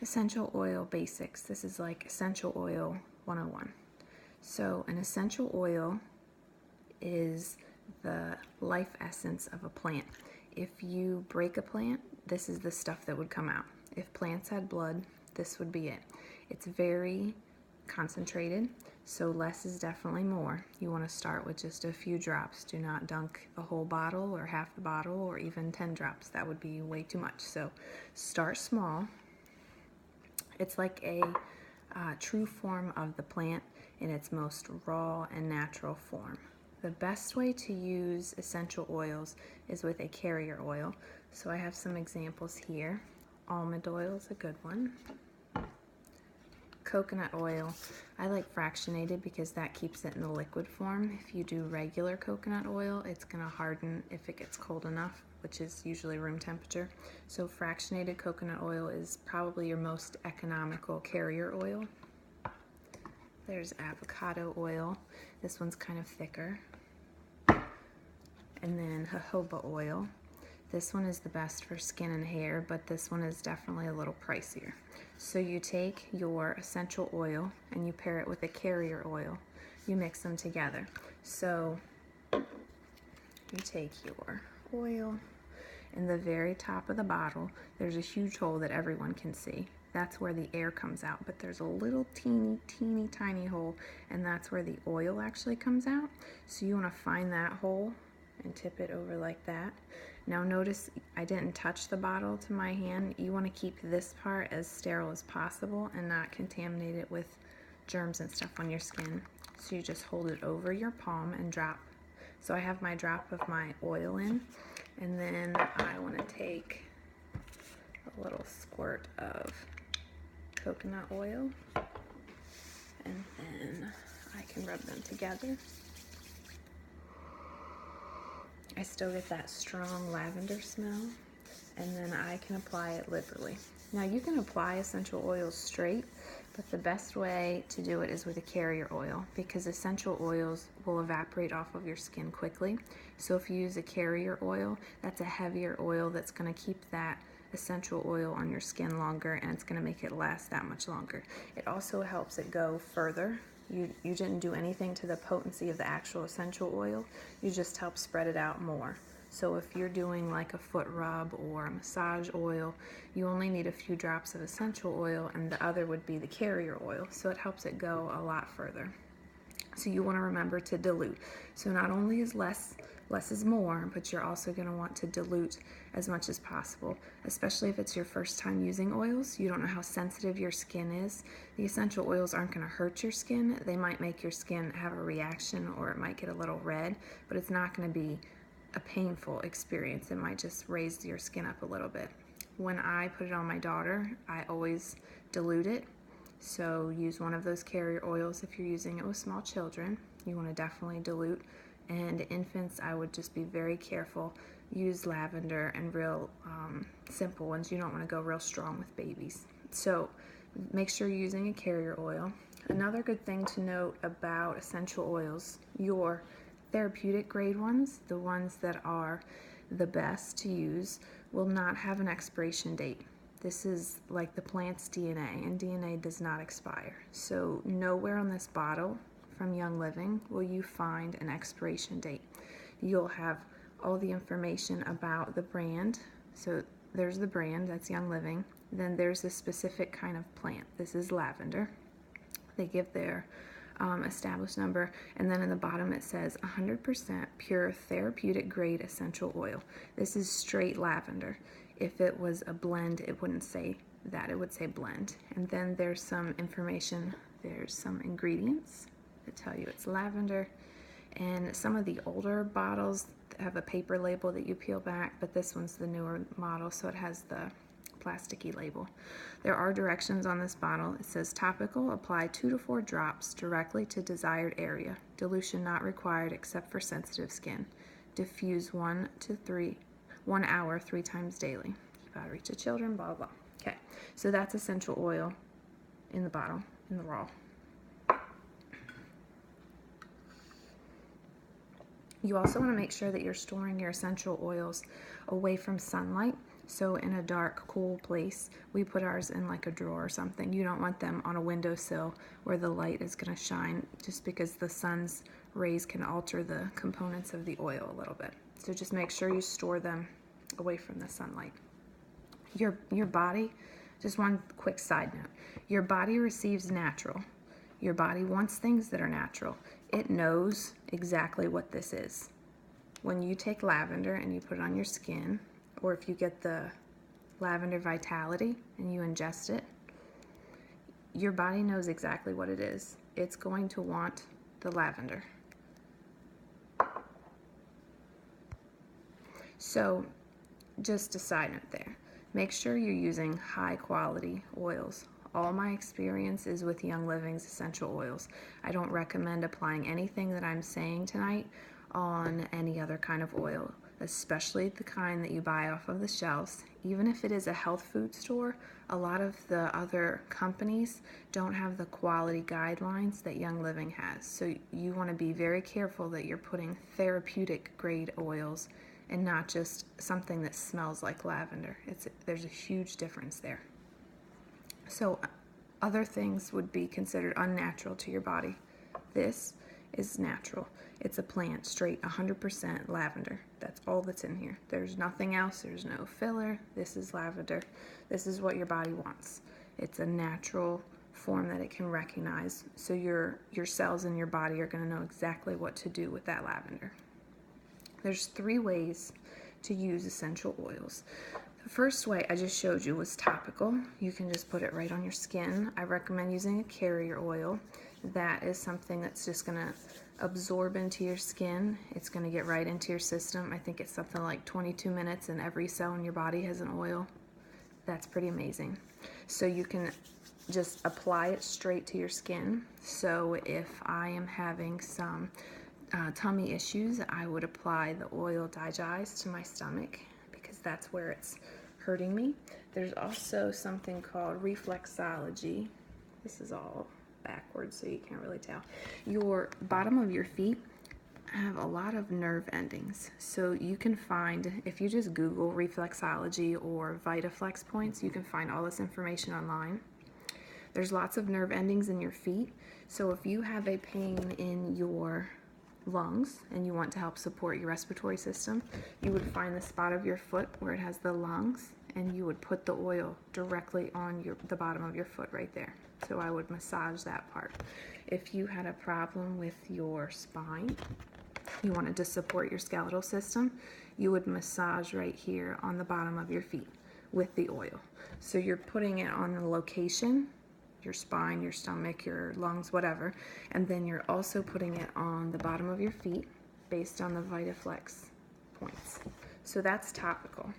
Essential oil basics. This is like essential oil 101. So an essential oil is the life essence of a plant. If you break a plant, this is the stuff that would come out. If plants had blood, this would be it. It's very concentrated, so less is definitely more. You want to start with just a few drops. Do not dunk a whole bottle or half the bottle or even 10 drops. That would be way too much. So start small. It's like a true form of the plant in its most raw and natural form. The best way to use essential oils is with a carrier oil. So I have some examples here. Almond oil is a good one. Coconut oil, I like fractionated because that keeps it in the liquid form. If you do regular coconut oil, it's going to harden if it gets cold enough, which is usually room temperature. So fractionated coconut oil is probably your most economical carrier oil. There's avocado oil. This one's kind of thicker. And then jojoba oil. This one is the best for skin and hair, but this one is definitely a little pricier. So you take your essential oil and you pair it with a carrier oil. You mix them together. So you take your oil. In the very top of the bottle, there's a huge hole that everyone can see. That's where the air comes out, but there's a little teeny tiny hole, and that's where the oil actually comes out. So you want to find that hole and tip it over like that. Now notice I didn't touch the bottle to my hand. You want to keep this part as sterile as possible and not contaminate it with germs and stuff on your skin. So you just hold it over your palm and drop. So I have my drop of my oil in, and then I want to take a little squirt of coconut oil, and then I can rub them together. I still get that strong lavender smell, and then I can apply it liberally. Now you can apply essential oils straight, but the best way to do it is with a carrier oil because essential oils will evaporate off of your skin quickly. So if you use a carrier oil, that's a heavier oil that's going to keep that essential oil on your skin longer, and it's going to make it last that much longer. It also helps it go further. You didn't do anything to the potency of the actual essential oil. You just help spread it out more. So if you're doing like a foot rub or a massage oil, you only need a few drops of essential oil, and the other would be the carrier oil. So it helps it go a lot further. So you want to remember to dilute. So not only is less is more, but you're also going to want to dilute as much as possible, especially if it's your first time using oils. You don't know how sensitive your skin is. The essential oils aren't going to hurt your skin. They might make your skin have a reaction, or it might get a little red, but it's not going to be a painful experience. It might just raise your skin up a little bit. When I put it on my daughter, I always dilute it. So use one of those carrier oils if you're using it with small children. You want to definitely dilute. And infants, I would just be very careful. Use lavender and real simple ones. You don't want to go real strong with babies. So make sure you're using a carrier oil. Another good thing to note about essential oils, your therapeutic grade ones, the ones that are the best to use, will not have an expiration date. This is like the plant's DNA, and DNA does not expire. So nowhere on this bottle from Young Living will you find an expiration date. You'll have all the information about the brand. So there's the brand, that's Young Living. Then there's a specific kind of plant. This is lavender. They give their established number, and then in the bottom it says 100% pure therapeutic grade essential oil. This is straight lavender. If it was a blend, it wouldn't say that, it would say blend. And then there's some information, there's some ingredients that tell you it's lavender, and some of the older bottles have a paper label that you peel back, but this one's the newer model, so it has the plasticky label. There are directions on this bottle. It says topical, apply 2 to 4 drops directly to desired area. Dilution not required except for sensitive skin. Diffuse 1 hour 3 times daily. Keep out of reach of children, blah, blah. Okay, so that's essential oil in the bottle, in the raw. You also want to make sure that you're storing your essential oils away from sunlight. So in a dark, cool place, we put ours in like a drawer or something. You don't want them on a windowsill where the light is going to shine, just because the sun's rays can alter the components of the oil a little bit. So just make sure you store them away from the sunlight. Your body, just one quick side note, your body receives natural. Your body wants things that are natural. It knows exactly what this is. When you take lavender and you put it on your skin, or if you get the lavender vitality and you ingest it, your body knows exactly what it is. It's going to want the lavender. So just a side note there, make sure you're using high quality oils. All my experience is with Young Living's essential oils. I don't recommend applying anything that I'm saying tonight on any other kind of oil, especially the kind that you buy off of the shelves. Even if it is a health food store, a lot of the other companies don't have the quality guidelines that Young Living has. So you want to be very careful that you're putting therapeutic grade oils and not just something that smells like lavender. There's a huge difference there. So other things would be considered unnatural to your body. This is natural. It's a plant, straight 100% lavender. That's all that's in here. There's nothing else. There's no filler. This is lavender. This is what your body wants. It's a natural form that it can recognize. So your cells in your body are going to know exactly what to do with that lavender. There's 3 ways to use essential oils. The first way I just showed you was topical. You can just put it right on your skin. I recommend using a carrier oil. That is something that's just going to absorb into your skin. It's going to get right into your system. I think it's something like 22 minutes and every cell in your body has an oil. That's pretty amazing. So you can just apply it straight to your skin. So if I am having some tummy issues, I would apply the oil digest to my stomach because that's where it's hurting me. There's also something called reflexology. This is all backwards so you can't really tell. Your bottom of your feet have a lot of nerve endings. So you can find, if you just Google reflexology or VitaFlex points, you can find all this information online. There's lots of nerve endings in your feet. So if you have a pain in your lungs and you want to help support your respiratory system, you would find the spot of your foot where it has the lungs and you would put the oil directly on the bottom of your foot right there. So I would massage that part. If you had a problem with your spine, you wanted to support your skeletal system, you would massage right here on the bottom of your feet with the oil. So you're putting it on the location, your spine, your stomach, your lungs, whatever, and then you're also putting it on the bottom of your feet based on the VitaFlex points. So that's topical.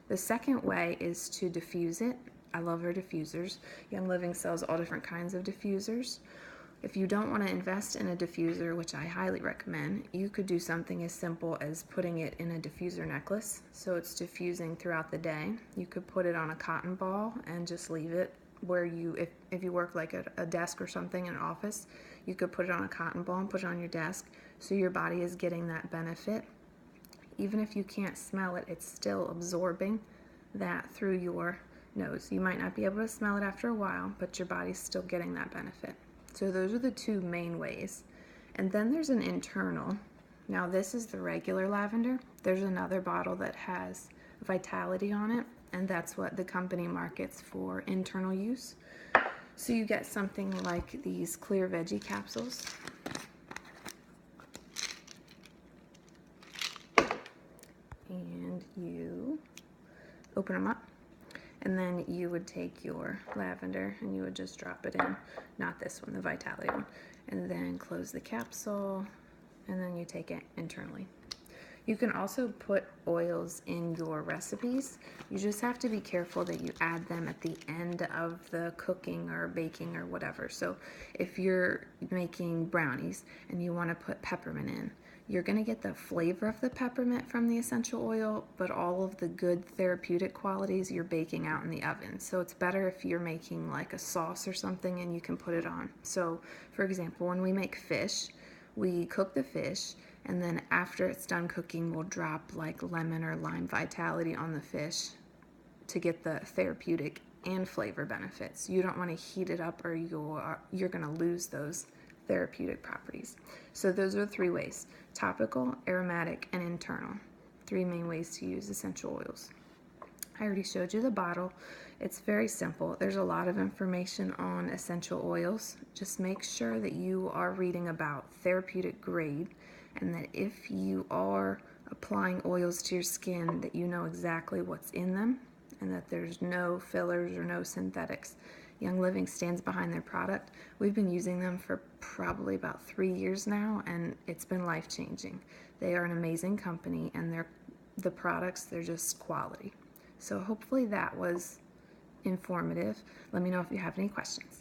The second way is to diffuse it. I love our diffusers. Young Living sells all different kinds of diffusers. If you don't want to invest in a diffuser, which I highly recommend, you could do something as simple as putting it in a diffuser necklace. So it's diffusing throughout the day. You could put it on a cotton ball and just leave it where you, if you work like a desk or something in an office, you could put it on a cotton ball and put it on your desk so your body is getting that benefit. Even if you can't smell it, it's still absorbing that through your nose. You might not be able to smell it after a while, but your body's still getting that benefit. So those are the 2 main ways. And then there's an internal. Now this is the regular lavender. There's another bottle that has vitality on it, and that's what the company markets for internal use. So you get something like these clear veggie capsules. And you open them up, and then you would take your lavender and you would just drop it in, not this one, the vitality one, and then close the capsule, and then you take it internally. You can also put oils in your recipes. You just have to be careful that you add them at the end of the cooking or baking or whatever. So if you're making brownies and you want to put peppermint in, you're going to get the flavor of the peppermint from the essential oil, but all of the good therapeutic qualities you're baking out in the oven. So it's better if you're making like a sauce or something and you can put it on. So for example, when we make fish, we cook the fish, and then after it's done cooking, we'll drop like lemon or lime vitality on the fish to get the therapeutic and flavor benefits. You don't want to heat it up or you're going to lose those therapeutic properties. So those are 3 ways: topical, aromatic, and internal. 3 main ways to use essential oils. I already showed you the bottle. It's very simple. There's a lot of information on essential oils. Just make sure that you are reading about therapeutic grade, and that if you are applying oils to your skin, that you know exactly what's in them and that there's no fillers or no synthetics. Young Living stands behind their product. We've been using them for probably about 3 years now, and it's been life-changing. They are an amazing company, and the products, they're just quality. So hopefully that was informative. Let me know if you have any questions.